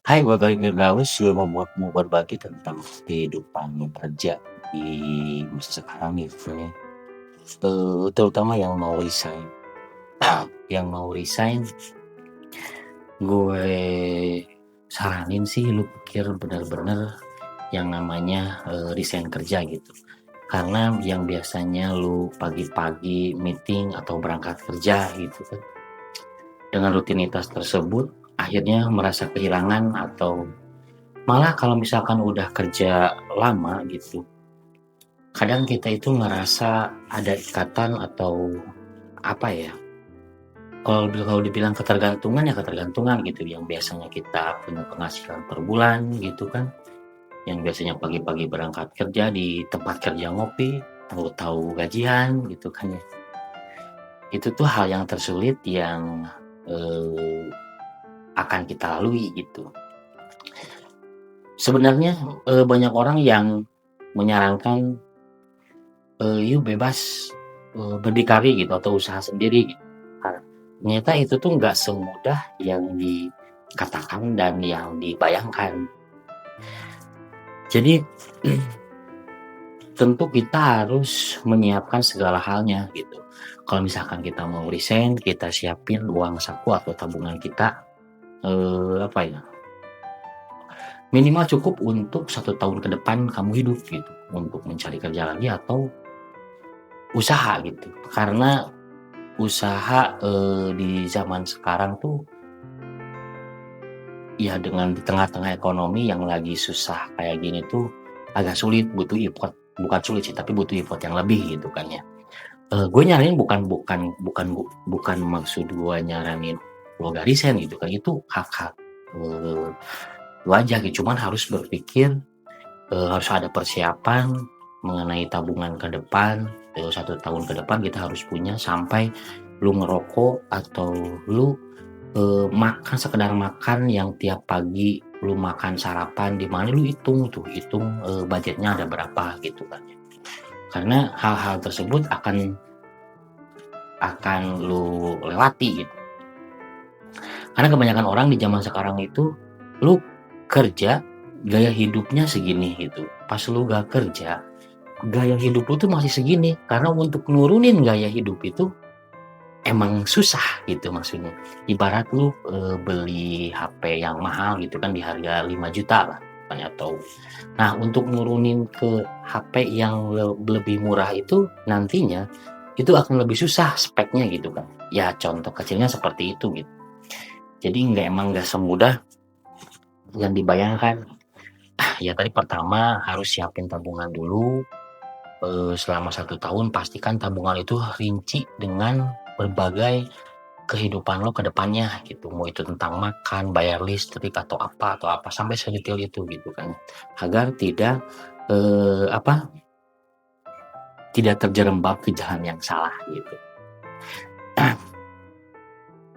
Hai, Bapak Firdaus, mau berbagi tentang kehidupan kerja di masa sekarang gitu ya. Terutama yang mau resign. Yang mau resign, gue saranin sih lu pikir bener-bener yang namanya resign kerja gitu. Karena yang biasanya lu pagi-pagi meeting atau berangkat kerja gitu kan, dengan rutinitas tersebut akhirnya merasa kehilangan atau malah kalau misalkan udah kerja lama gitu, kadang kita itu ngerasa ada ikatan atau apa ya, kalau dibilang ketergantungan ya ketergantungan gitu, yang biasanya kita punya penghasilan per bulan gitu kan, yang biasanya pagi-pagi berangkat kerja di tempat kerja ngopi, tahu-tahu gajian gitu kan ya. Itu tuh hal yang tersulit yang eh, akan kita lalui gitu. Sebenarnya banyak orang yang menyarankan you bebas berdikari gitu atau usaha sendiri gitu. Nah, ternyata itu tuh nggak semudah yang dikatakan dan yang dibayangkan. Jadi tentu kita harus menyiapkan segala halnya gitu. Kalau misalkan kita mau resign, kita siapin uang saku atau tabungan kita apa ya? Minimal cukup untuk 1 tahun ke depan kamu hidup gitu, untuk mencari kerja lagi atau usaha gitu. Karena usaha di zaman sekarang tuh ya dengan di tengah-tengah ekonomi yang lagi susah kayak gini tuh agak sulit, butuh effort, bukan sulit sih tapi butuh effort yang lebih gitu kan ya. Gue nyaranin bukan maksud gue nyaranin lo gak resign gitu kan, itu hak-hak lu aja gitu, cuman harus berpikir harus ada persiapan mengenai tabungan ke depan. 1 tahun ke depan kita harus punya sampai lu ngerokok atau lu makan, sekedar makan yang tiap pagi lu makan sarapan di mana, lu hitung budgetnya ada berapa gitu kan ya. Karena hal-hal tersebut akan lu lewati gitu. Karena kebanyakan orang di zaman sekarang itu lu kerja gaya hidupnya segini gitu. Pas lu gak kerja, gaya hidup lu tuh masih segini. Karena untuk nurunin gaya hidup itu emang susah gitu maksudnya. Ibarat lu beli HP yang mahal gitu kan di harga 5 juta lah kan, atau nah untuk nurunin ke HP yang lebih murah itu nantinya itu akan lebih susah speknya gitu kan. Ya contoh kecilnya seperti itu gitu. Jadi emang nggak semudah yang dibayangkan. Ya tadi pertama harus siapin tabungan dulu. Selama 1 tahun pastikan tabungan itu rinci dengan berbagai kehidupan lo ke depannya gitu, mau itu tentang makan, bayar listrik atau apa sampai sedetail itu gitu kan, agar tidak apa, tidak terjerembab ke jalan yang salah gitu.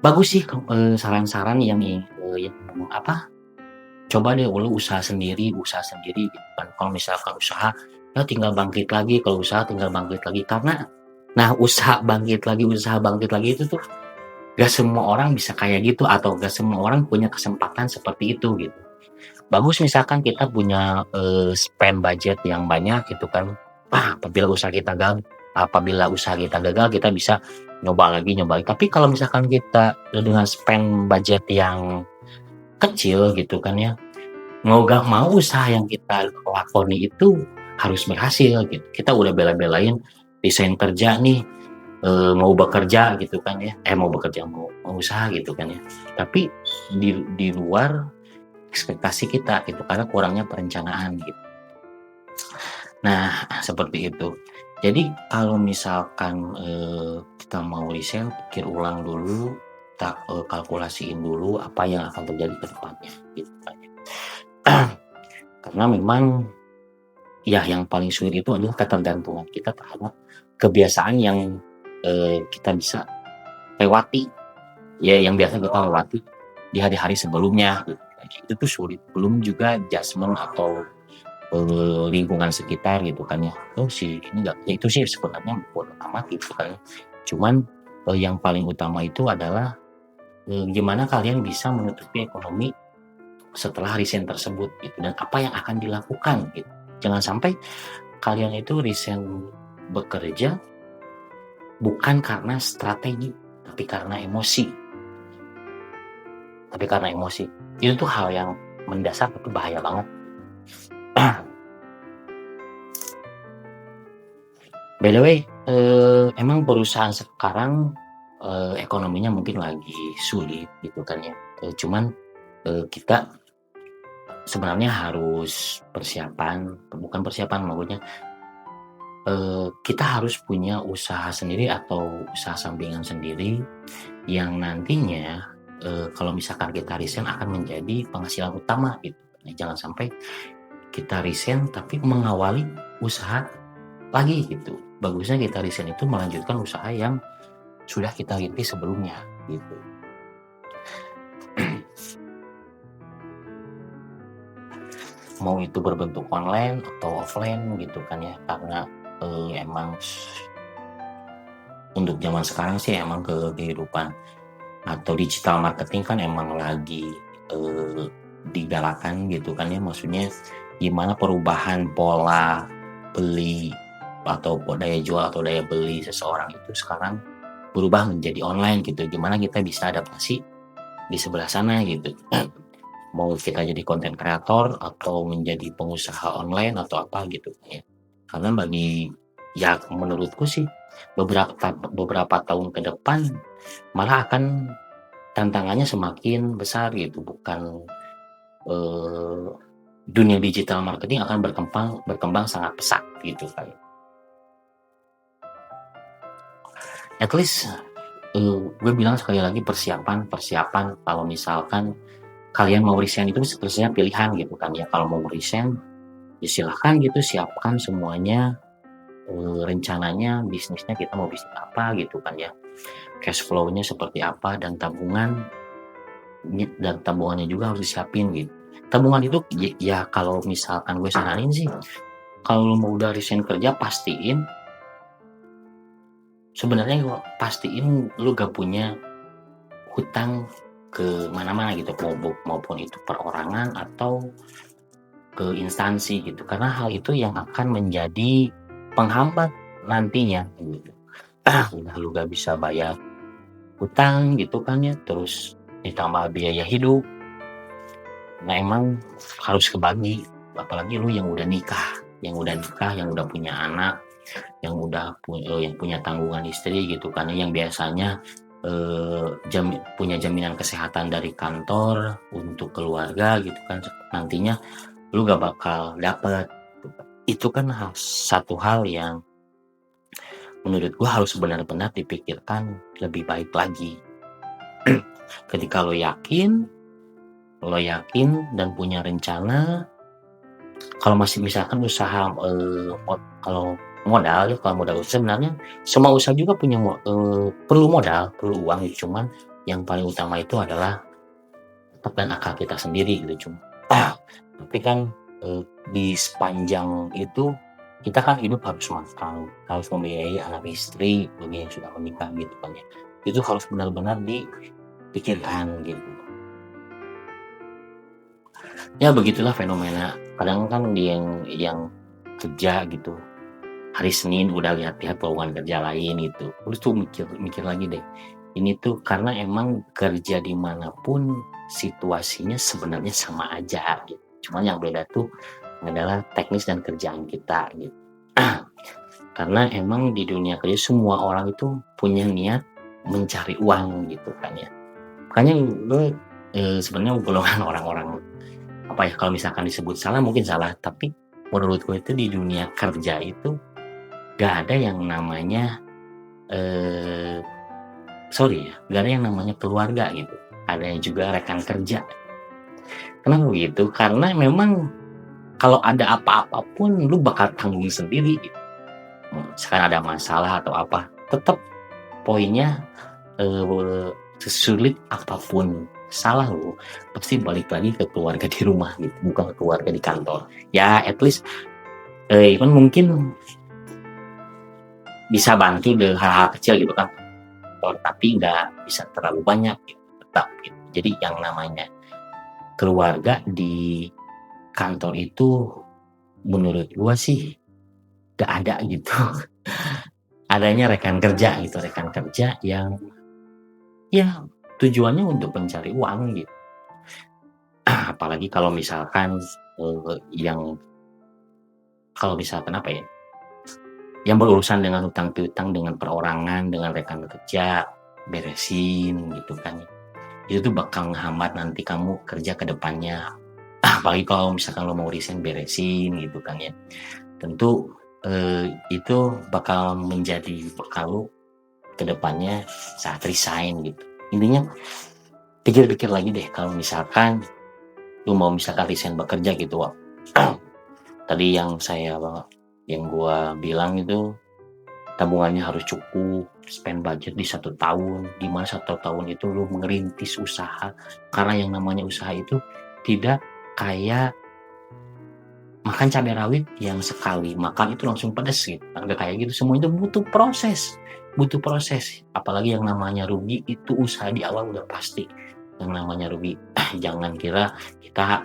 Bagus sih saran-saran yang apa, coba deh lo usaha sendiri gitu kan. Kalau misalkan usaha, ya tinggal bangkit lagi, kalau usaha tinggal bangkit lagi, karena nah usaha bangkit lagi itu tuh gak semua orang bisa kayak gitu atau gak semua orang punya kesempatan seperti itu gitu. Bagus misalkan kita punya spend budget yang banyak gitu kan. Apabila usaha kita gagal kita bisa nyoba lagi. Tapi kalau misalkan kita dengan spend budget yang kecil gitu kan ya, mau gak mau usaha yang kita lakoni itu harus berhasil gitu. Kita udah bela-belain desain kerja nih, mau bekerja gitu kan ya, mau usaha gitu kan ya. Tapi di luar ekspektasi kita gitu, karena kurangnya perencanaan gitu. Nah, seperti itu. Jadi kalau misalkan kita mau resign, pikir ulang dulu, kita kalkulasiin dulu apa yang akan terjadi ke depannya gitu kan ya. Karena memang ya yang paling sulit itu adalah ketergantungan kita terhadap kebiasaan yang kita bisa lewati, ya yang biasa kita lewati di hari-hari sebelumnya gitu. Itu tuh sulit, belum juga adjustment atau lingkungan sekitar gitu kan ya. Si ini enggak, ya itu sih sebenarnya bodo amat gitu kan. Cuman yang paling utama itu adalah gimana kalian bisa menutupi ekonomi setelah resign tersebut gitu, dan apa yang akan dilakukan gitu. Jangan sampai kalian itu resign bekerja bukan karena strategi, tapi karena emosi. Itu tuh hal yang mendasar tapi bahaya banget. By the way, emang perusahaan sekarang ekonominya mungkin lagi sulit gitu kan ya. Cuman kita sebenarnya harus bukan persiapan maksudnya, kita harus punya usaha sendiri atau usaha sampingan sendiri yang nantinya kalau misalkan kita resign akan menjadi penghasilan utama gitu. Jangan sampai kita resign tapi mengawali usaha lagi gitu. Bagusnya kita resign itu melanjutkan usaha yang sudah kita rintis sebelumnya gitu. Mau itu berbentuk online atau offline gitu kan ya, karena emang untuk zaman sekarang sih emang kehidupan atau digital marketing kan emang lagi digalakan gitu kan ya, maksudnya gimana perubahan pola beli atau daya jual atau daya beli seseorang itu sekarang berubah menjadi online gitu. Gimana kita bisa adaptasi di sebelah sana gitu. Mau kita jadi konten kreator atau menjadi pengusaha online atau apa gitu ya. Karena menurutku sih beberapa tahun ke depan malah akan tantangannya semakin besar gitu, bukan dunia digital marketing akan berkembang sangat pesat gitu kan. At least gue bilang sekali lagi, persiapan kalau misalkan kalian mau resign itu sebenarnya pilihan gitu kan ya. Kalau mau resign ya silahkan gitu, siapkan semuanya, rencananya bisnisnya kita mau bisnis apa gitu kan ya, cash flow-nya seperti apa, dan tabungannya juga harus disiapin gitu. Tabungan itu ya kalau misalkan gue saranin sih, kalau mau udah resign kerja pastiin lu gak punya hutang ke mana-mana gitu, maupun itu perorangan atau ke instansi gitu, karena hal itu yang akan menjadi penghambat nantinya gitu. Udah lu gak bisa bayar hutang gitu kan ya, terus ditambah biaya hidup. Nah emang harus kebagi, apalagi lu yang udah nikah, yang udah punya anak, yang punya tanggungan istri gitu kan, yang biasanya punya jaminan kesehatan dari kantor untuk keluarga gitu kan, nantinya lu gak bakal dapet. Itu kan satu hal yang menurut gua harus benar-benar dipikirkan lebih baik lagi. Ketika lo yakin dan punya rencana, kalau masih misalkan usaha kalau modal sebenarnya semua usaha juga perlu modal, perlu uang, cuman yang paling utama itu adalah otak dan akal kita sendiri gitu. Tapi kan di sepanjang itu kita kan hidup harus makan, harus membiayai anak istri bagi yang sudah menikah gitu kan ya. Itu harus benar-benar dipikirkan gitu. Ya begitulah fenomena. Kadang kan yang kerja gitu, hari Senin udah lihat-lihat lowongan kerja lain gitu, terus tuh mikir lagi deh, ini tuh karena emang kerja dimanapun situasinya sebenarnya sama aja gitu, cuman yang beda tuh adalah teknis dan kerjaan kita gitu. Karena emang di dunia kerja semua orang itu punya niat mencari uang gitu kan ya, makanya gue sebenarnya golongan orang-orang apa ya, kalau misalkan disebut salah mungkin salah, tapi menurut gue itu di dunia kerja itu gak ada yang namanya gak ada yang namanya keluarga gitu, ada yang juga rekan kerja. Kenapa begitu? Karena memang kalau ada apa-apa pun lu bakal tanggung sendiri gitu. Sekarang ada masalah atau apa, tetap poinnya sesulit apapun salah lu pasti balik lagi ke keluarga di rumah gitu, bukan ke keluarga di kantor. Ya at least even mungkin bisa bantu dengan hal-hal kecil gitu kan, tapi nggak bisa terlalu banyak gitu, tetap gitu. Jadi yang namanya keluarga di kantor itu menurut gua sih gak ada gitu. Adanya rekan kerja gitu, rekan kerja yang ya tujuannya untuk mencari uang gitu. Apalagi kalau misalkan kalau misalkan apa ya, yang berurusan dengan hutang piutang dengan perorangan, dengan rekan kerja, beresin gitu kan. Itu tuh bakal ngehambat nanti kamu kerja ke depannya. Apalagi kalau misalkan lo mau resign, beresin gitu kan ya. Tentu itu bakal menjadi bekal lo ke depannya saat resign gitu. Intinya pikir-pikir lagi deh kalau misalkan lu mau misalkan resign bekerja gitu, Wak. Tadi yang gua bilang itu tabungannya harus cukup, spend budget di 1 tahun, di mana 1 tahun itu lu merintis usaha. Karena yang namanya usaha itu tidak kayak makan cabai rawit yang sekali makan itu langsung pedes gitu. Nggak kayak gitu, semua itu butuh proses. Butuh proses. Apalagi yang namanya rugi itu usaha di awal udah pasti. Yang namanya rugi, jangan kira kita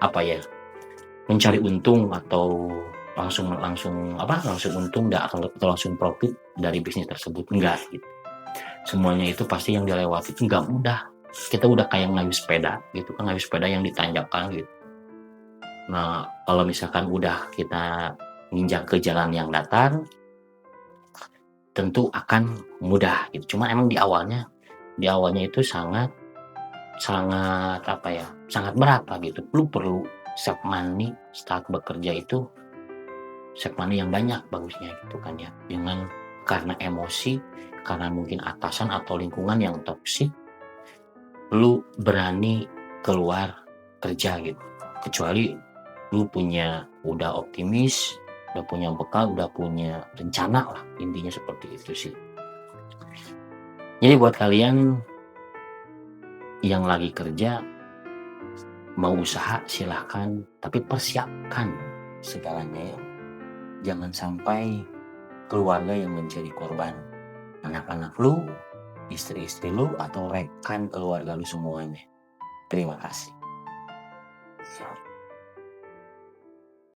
apa ya, mencari untung atau langsung untung atau langsung profit dari bisnis tersebut, enggak gitu. Semuanya itu pasti yang dilewati itu enggak mudah. Kita udah kayak ngayuh sepeda gitu kan, ngayuh sepeda yang ditanjakan gitu. Nah, kalau misalkan udah kita nginjak ke jalan yang datar, tentu akan mudah gitu. Cuma emang di awalnya itu sangat apa ya, sangat berat lah gitu. Lu perlu save money saat bekerja itu, save money yang banyak bagusnya gitu kan ya. Karena emosi, karena mungkin atasan atau lingkungan yang toksik, lu berani keluar kerja gitu. Kecuali lu udah optimis, udah punya bekal, udah punya rencana lah, intinya seperti itu sih. Jadi buat kalian yang lagi kerja, mau usaha silahkan, tapi persiapkan segalanya ya. Jangan sampai keluarga yang menjadi korban. Anak-anak lu, istri-istri lu, atau rekan keluarga lu semuanya. Terima kasih.